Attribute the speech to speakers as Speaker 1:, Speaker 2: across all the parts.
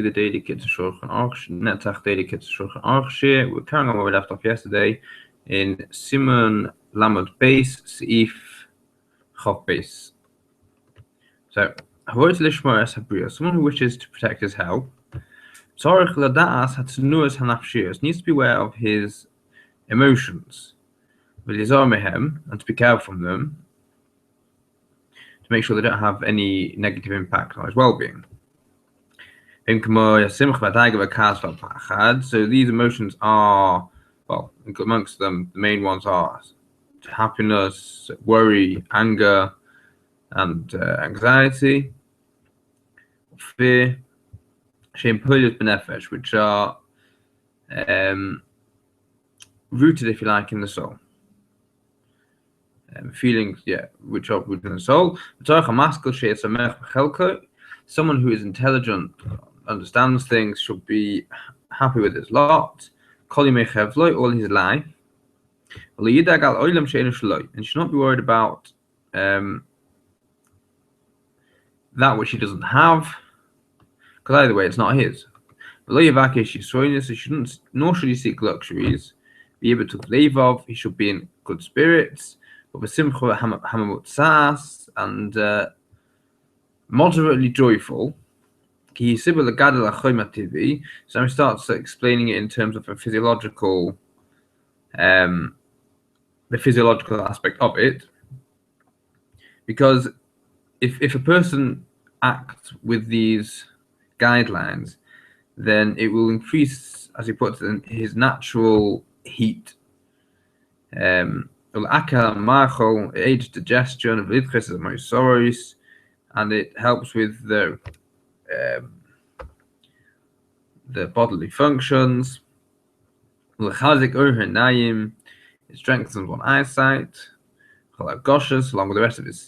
Speaker 1: the daily Kitzur Shulchan Aruch, Netzach daily Kitzur Shulchan Aruch. We're carrying on where we left off yesterday in Siman Lamed Beis Seif Chav Beis. So, avoid lishmar es habriya. Someone who wishes to protect his health, tzarich ladaas hatzunuas hanafshiyos, needs to be aware of his emotions, v'lizar mehem, and to be careful from them, to make sure they don't have any negative impact on his well-being. So these emotions are, well, amongst them, the main ones are happiness, worry, anger, and anxiety, fear, which are rooted, if you like, in the soul. Feelings, which are rooted in the soul. Someone who is intelligent, understands things, should be happy with his lot, all his life, and should not be worried about that which he doesn't have, because either way it's not his. He shouldn't, nor should he seek luxuries. Be able to live of. He should be in good spirits, and moderately joyful. So he starts explaining it in terms of a physiological, the physiological aspect of it. Because if a person acts with these guidelines, then it will increase, as he puts it, his natural heat. Aids digestion, and it helps with the bodily functions. It strengthens one's eyesight, along with the rest of his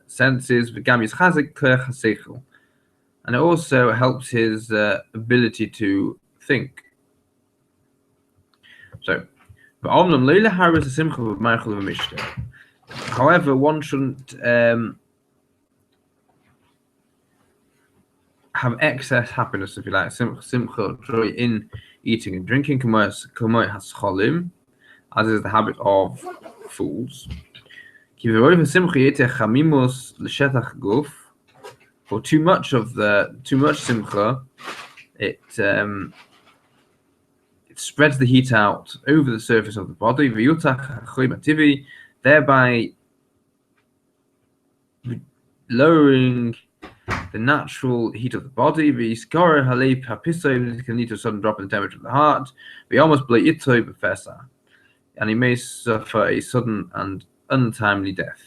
Speaker 1: senses. And it also helps his ability to think. So, however, one shouldn't have excess happiness, if you like, simcha, joy in eating and drinking, as is the habit of fools. For too much simcha, it spreads the heat out over the surface of the body, thereby lowering the natural heat of the body. It can lead to a sudden drop in the temperature of the heart. And he may suffer a sudden and untimely death.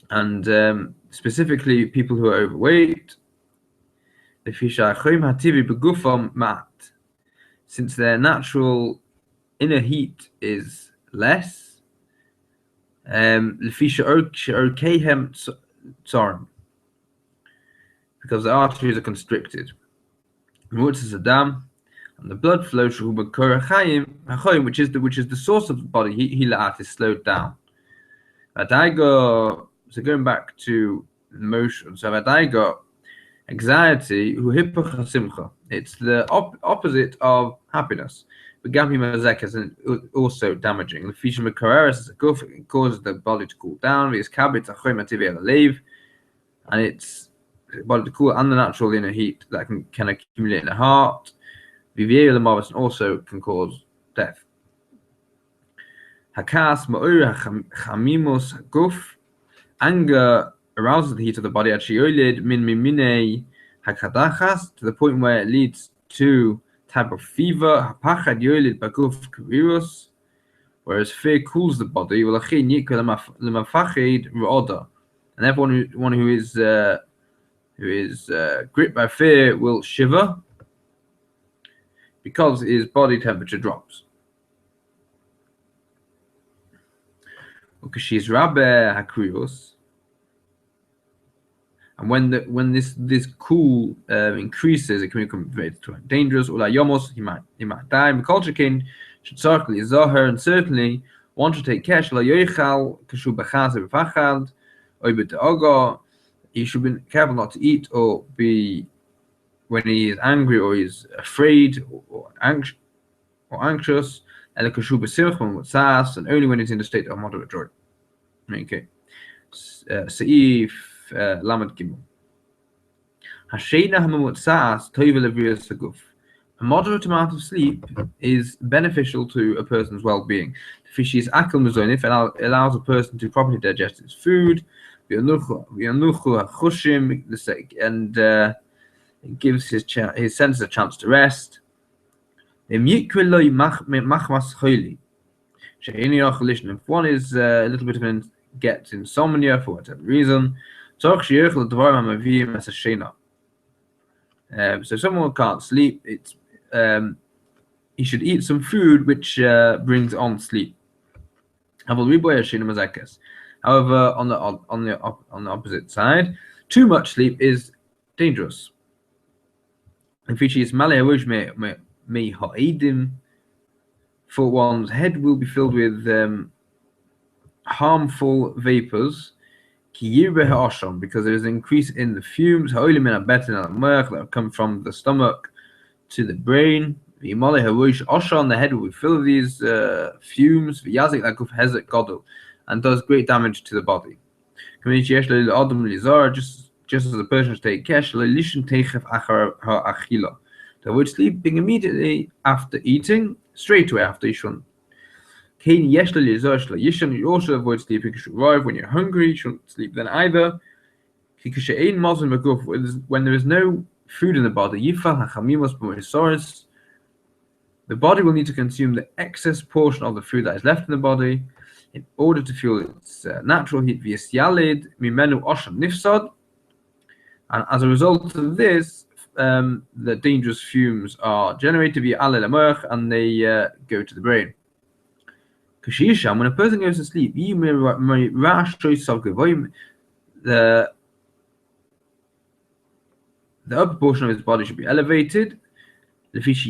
Speaker 1: And specifically people who are overweight, since their natural inner heat is less, because the arteries are constricted, and the blood flow, which is the source of the body, is slowed down. So going back to emotion, so anxiety, it's the opposite of happiness. And also damaging. It causes the body to cool down. And it's the body to cool, and the natural inner heat that can accumulate in the heart. And also can cause death. Anger arouses the heat of the body, to the point where it leads to type of fever, whereas fear cools the body. And everyone who is gripped by fear will shiver, because his body temperature drops. And when this cool increases, it can become very dangerous. He might die. Should certainly and certainly one should take care He should be careful not to eat or be when he is angry or he's afraid or anxious. And only when he's in a state of moderate joy. Okay. Seif Lamed Gimel. A moderate amount of sleep is beneficial to a person's well-being. It allows a person to properly digest his food, and it gives his senses a chance to rest. If one is a little bit of gets insomnia for whatever reason, so someone can't sleep, he should eat some food which brings on sleep. However, on the opposite side, too much sleep is dangerous. For one's head will be filled with harmful vapors, because there is an increase in the fumes that come from the stomach to the brain. The head will be filled with these fumes, and does great damage to the body. Just as a person should take care, to avoid sleeping immediately after eating, straight away after you shouldn't. You also avoid sleeping when you're hungry. You shouldn't sleep then either. When there is no food in the body, the body will need to consume the excess portion of the food that is left in the body in order to fuel its natural heat. And as a result of this, the dangerous fumes are generated via and they go to the brain. When a person goes to sleep, the upper portion of his body should be elevated, because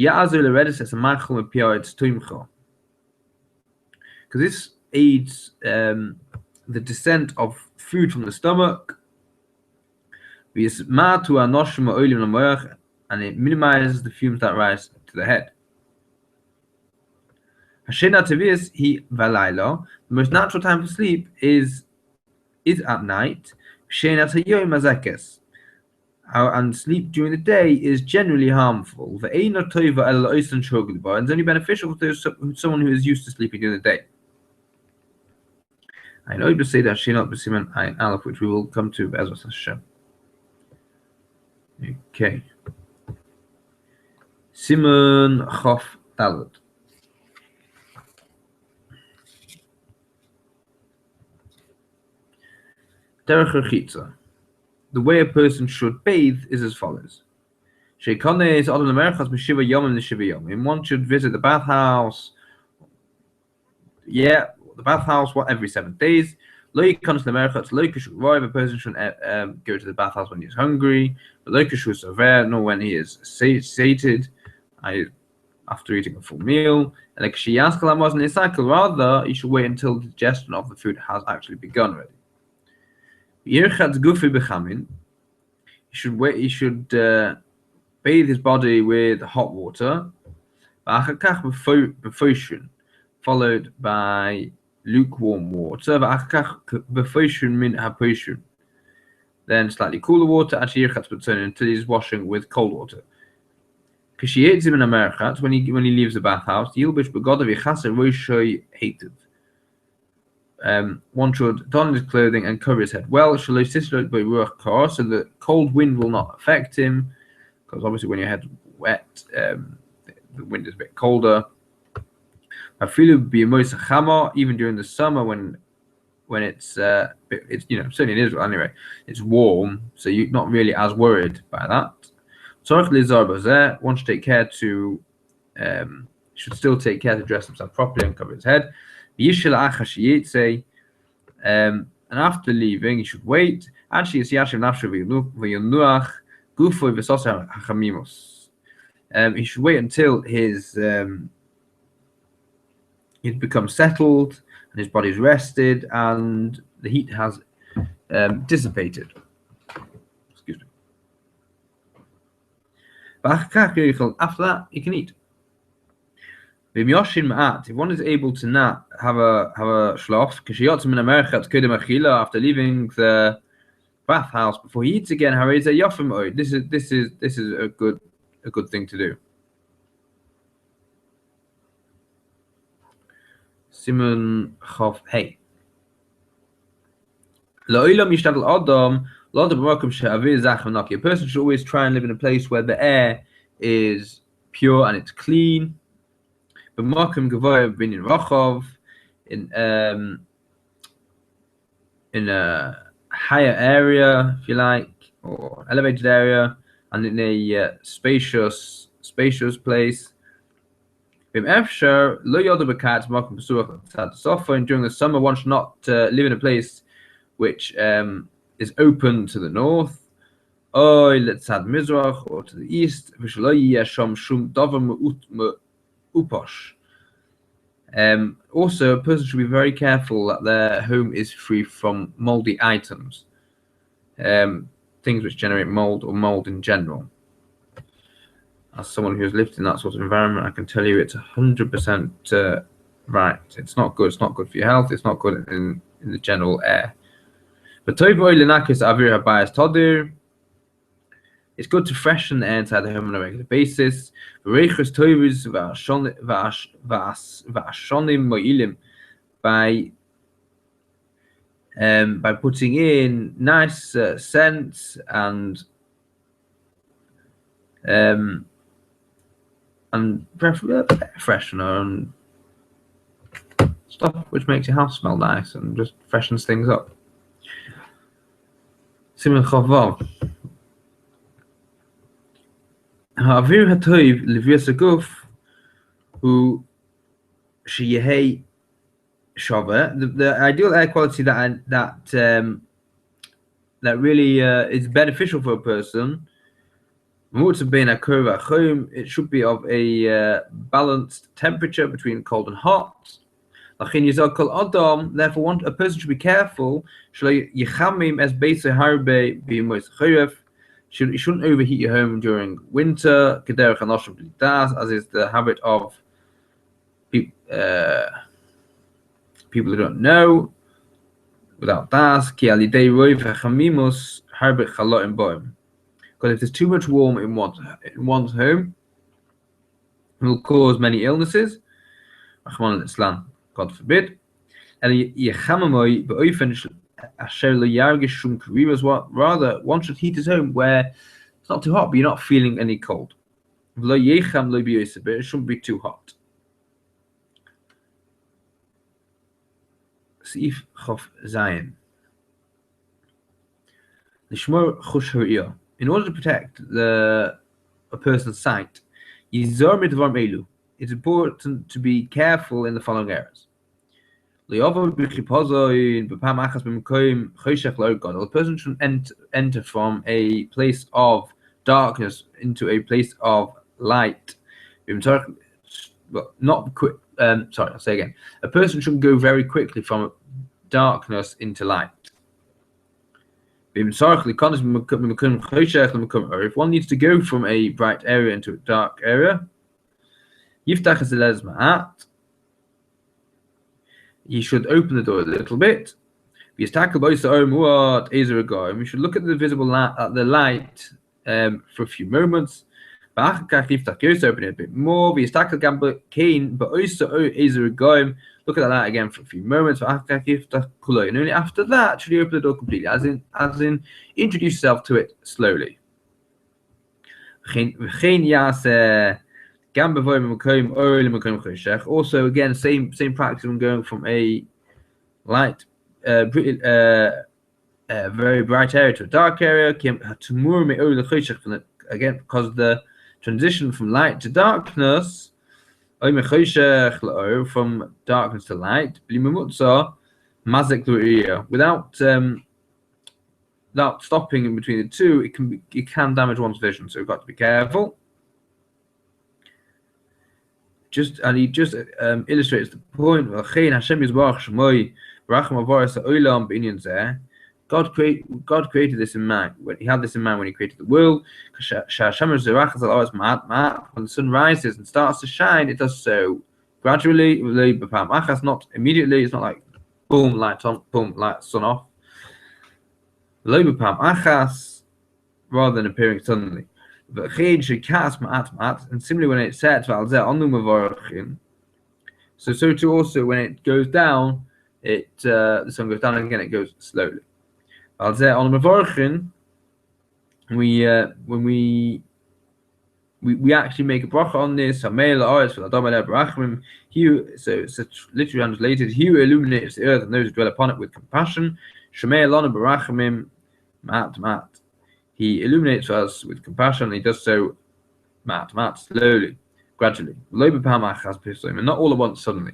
Speaker 1: this aids the descent of food from the stomach, and it minimizes the fumes that rise to the head. The most natural time for sleep is at night, and sleep during the day is generally harmful. And it's only beneficial to someone who is used to sleeping during the day. I know to say that Siman Aruch, which we will come to Be'ezras Hashem. Okay. Siman Chof Dalet. The way a person should bathe is as follows. One should visit the bathhouse. Every 7 days. A person shouldn't go to the bathhouse when he's hungry, nor when he is sated, after eating a full meal. Rather, you should wait until the digestion of the food has actually begun already. He should bathe his body with hot water, followed by lukewarm water, then slightly cooler water, until he's washing with cold water. When he leaves the bathhouse, one should don his clothing and cover his head well, so the cold wind will not affect him, because obviously when your head's wet, the wind is a bit colder. Even during the summer when it's certainly in Israel anyway, it's warm, so you're not really as worried by that. One should take care to dress himself properly and cover his head. And after leaving, he should wait. He should wait until he's become settled and his body's rested and the heat has dissipated. Excuse me. After that, you can eat. If one is able to not have a shlof, after leaving the bathhouse before he eats again, this is a good thing to do. Siman Chav Hey. A person should always try and live in a place where the air is pure and it's clean. In a higher area, if you like, or elevated area, and in a spacious place. And during the summer, one should not live in a place which is open to the north, or to the east. Also, a person should be very careful that their home is free from moldy items, things which generate mold or mold in general. As someone who has lived in that sort of environment, I can tell you it's 100% right. It's not good. It's not good for your health. It's not good in the general air. But it's good to freshen the air inside the home on a regular basis. By putting in nice scents and freshener and stuff which makes your house smell nice and just freshens things up. Siman Chavav. Ha'avir ha'toiv liviyas haguf hu sheyehei shava. The ideal air quality that really is beneficial for a person. It should be of a balanced temperature between cold and hot. Therefore, a person should be careful. You shouldn't overheat your home during winter, as is the habit of people who don't know without das. Because if there's too much warm in one's home, it will cause many illnesses. God forbid. Rather, one should heat his home where it's not too hot, but you're not feeling any cold. It shouldn't be too hot. Seif Chof Zayin. In order to protect a person's sight, it's important to be careful in the following areas. A person shouldn't enter from a place of darkness into a place of light. Not quick. Sorry, I'll say again. A person shouldn't go very quickly from darkness into light. If one needs to go from a bright area into a dark area, he should open the door a little bit. We should look at the visible light, for a few moments. Open it a bit more. Look at the light again for a few moments. And only after that should you open the door completely, as in introduce yourself to it slowly. Also, again, same practice when going from a light, very bright area to a dark area. Again, because the transition from light to darkness, from darkness to light, without stopping in between the two, it can damage one's vision. So we've got to be careful. He illustrates the point. God created this in mind. He had this in mind when He created the world. When the sun rises and starts to shine, it does so gradually, not immediately. It's not like boom, light on, boom, light, sun off. Rather than appearing suddenly. And similarly, when it sets, so too also when it goes down, the sun goes down again. It goes slowly. When we actually make a bracha on this. So it's literally translated. He who illuminates the earth and those who dwell upon it with compassion. He illuminates us with compassion, and He does so slowly, gradually. And not all at once, suddenly.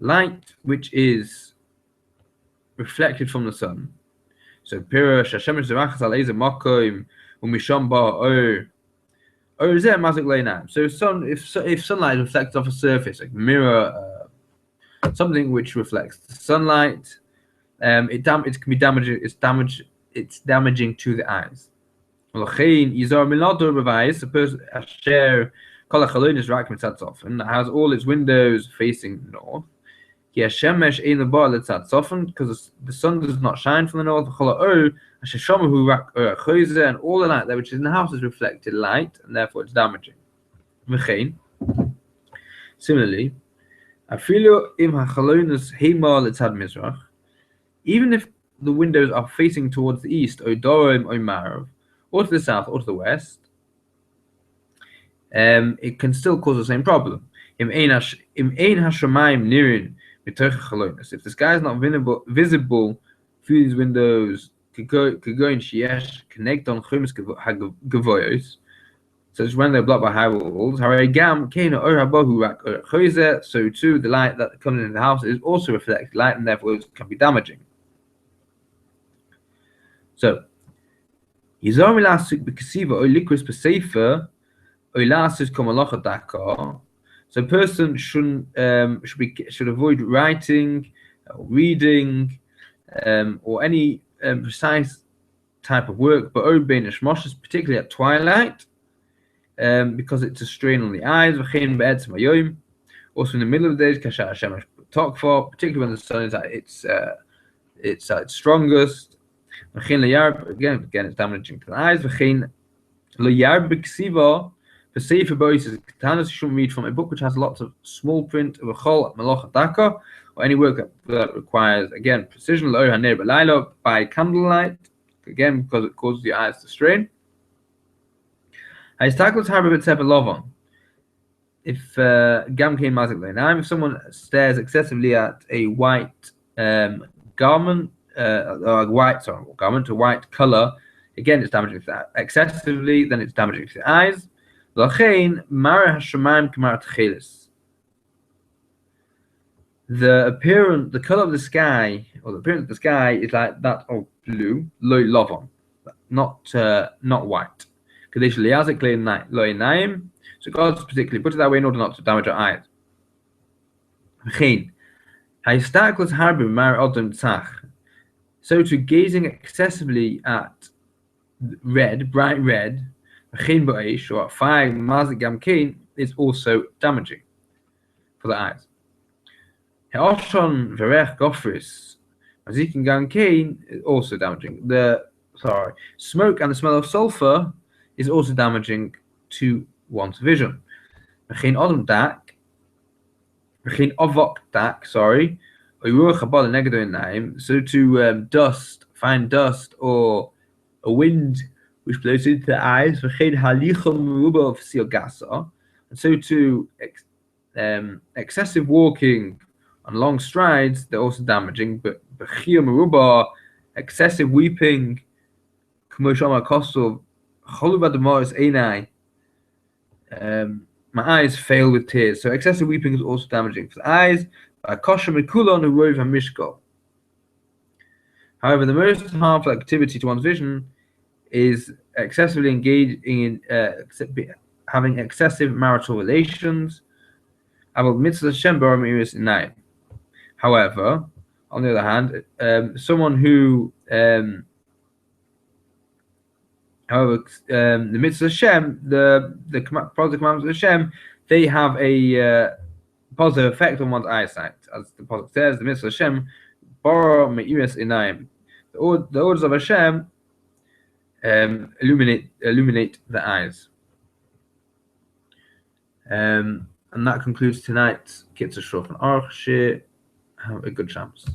Speaker 1: Light which is reflected from the sun. So if sunlight reflects off a surface, like mirror, something which reflects the sunlight, it can be damaging. It's damaging to the eyes. And has all its windows facing north. Because the sun does not shine from the north. And all the light there which is in the house is reflected light, and therefore it's damaging. Similarly, even if the windows are facing towards the east, or to the south, or to the west, it can still cause the same problem. If the sky is not visible through these windows, so it's when they're blocked by high walls. So too, the light that comes into the house is also reflected light, and therefore it can be damaging. So, so a person should avoid writing, reading, or any precise type of work, but particularly at twilight, because it's a strain on the eyes. Also in the middle of the day, particularly when the sun is at its strongest. Again, it's damaging to the eyes. You shouldn't read from a book which has lots of small print of a chol malach daka, or any work that requires, again, precision by candlelight, again because it causes the eyes to strain. If someone stares excessively at a white garment, a white color, again it's damaging to that. Excessively, then it's damaging to the eyes. The color of the sky, or the appearance of the sky, is like that of blue, not white. So God particularly put it that way in order not to damage our eyes. So to gazing excessively at red, bright red, or fire is also damaging for the eyes. Is also damaging. Smoke and the smell of sulfur is also damaging to one's vision. So to find dust or a wind which blows into the eyes, and so to excessive walking on long strides, they're also damaging. But excessive weeping, my eyes fail with tears. So excessive weeping is also damaging for the eyes. However, the most harmful activity to one's vision is excessively engaged in having excessive marital relations. However, on the other hand, someone who however, the mitzvah Hashem, the positive commandments of Hashem, they have a positive effect on one's eyesight. As the Pasuk says, the mitzvah Hashem, Bara me'iras inayim. The orders of Hashem illuminate the eyes. And that concludes tonight's Kitzur Shulchan Aruch. Have a good chance.